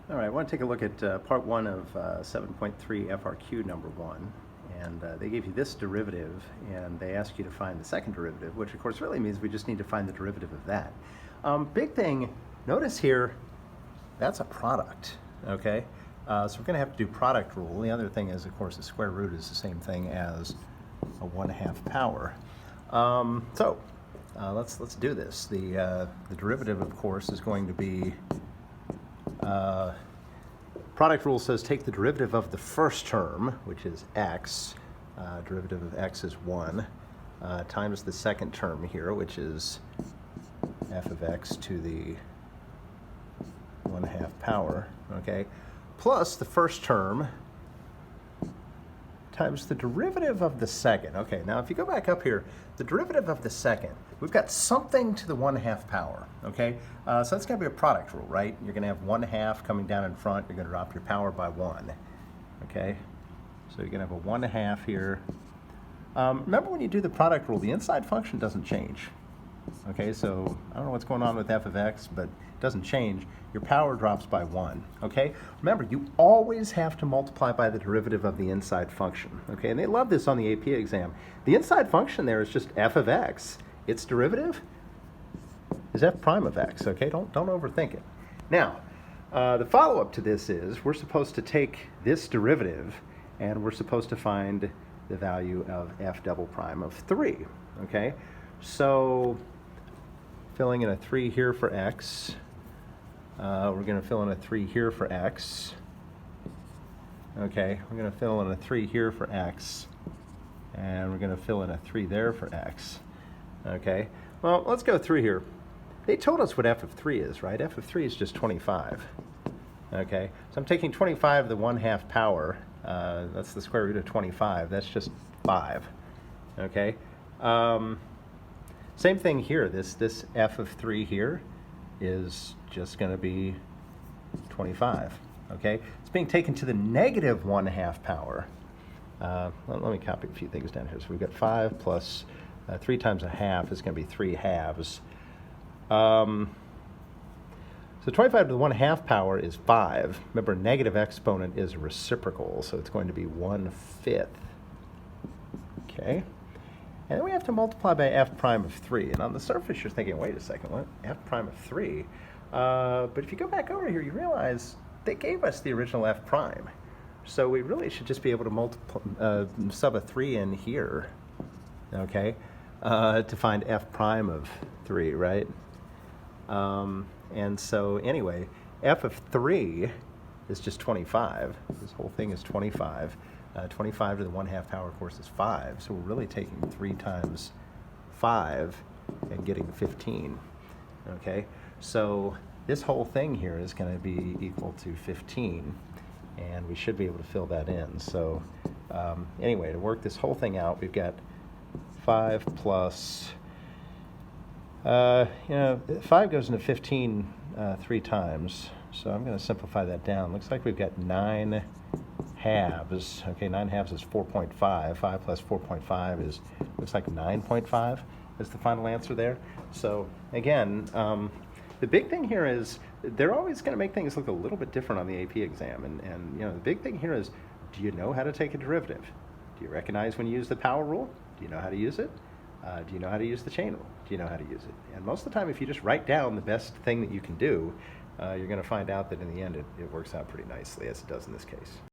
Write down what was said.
All right, I want to take a look at part one of 7.3 FRQ number one. And they gave you this derivative, and they ask you to find the second derivative, which of course really means we just need to find the derivative of that. Big thing, notice here, that's a product, okay? So we're going to have to do product rule. The other thing is, of course, the square root is the same thing as a 1/2 power. Let's do this. The derivative, of course, is going to be product rule says take the derivative of the first term, which is x, derivative of x is 1, times the second term here, which is f of x to the 1/2 power, okay, plus the first term times the derivative of the second. Okay, now if you go back up here, the derivative of the second, we've got something to the 1/2 power, okay? So that's gonna be a product rule, right? You're gonna have 1/2 coming down in front, you're gonna drop your power by 1, okay? So you're gonna have a 1/2 here. Remember when you do the product rule, the inside function doesn't change. Okay, so I don't know what's going on with f of x, but it doesn't change. Your power drops by 1, okay? Remember, you always have to multiply by the derivative of the inside function, okay? And they love this on the AP exam. The inside function there is just f of x. Its derivative is f prime of x, okay? Don't overthink it. Now, the follow-up to this is we're supposed to take this derivative and we're supposed to find the value of f double prime of 3, okay? So filling in a 3 here for x. We're going to fill in a 3 here for x. Okay, we're going to fill in a 3 here for x. And we're going to fill in a 3 there for x. Okay, well, let's go through here. They told us what f of 3 is, right? F of 3 is just 25. Okay, so I'm taking 25 to the 1/2 power. That's the square root of 25. That's just 5. Okay. Same thing here. This f of 3 here is just going to be 25. Okay, it's being taken to the negative 1/2 power. Let me copy a few things down here. So we've got 5 plus 3 times 1/2 is going to be 3 halves. So 25 to the 1/2 power is 5. Remember, negative exponent is reciprocal, so it's going to be 1/5. Okay. And then we have to multiply by f prime of 3. And on the surface, you're thinking, wait a second, what? F prime of 3? But if you go back over here, you realize they gave us the original f prime. So we really should just be able to sub a 3 in here, okay, to find f prime of 3, right? And so anyway, f of 3 is just 25. This whole thing is 25. 25 to the 1/2 power, of course, is 5. So we're really taking 3 times 5 and getting 15. Okay, so this whole thing here is going to be equal to 15, and we should be able to fill that in. So anyway, to work this whole thing out, we've got 5 plus, 5 goes into 15 3 times. So I'm going to simplify that down. Looks like we've got 9 halves. Okay, 9 halves is 4.5. 5 plus 4.5 is, looks like 9.5 is the final answer there. So again, the big thing here is they're always going to make things look a little bit different on the AP exam. And the big thing here is, do you know how to take a derivative? Do you recognize when you use the power rule? Do you know how to use it? Do you know how to use the chain rule? Do you know how to use it? And most of the time, if you just write down the best thing that you can do, you're going to find out that in the end it works out pretty nicely, as it does in this case.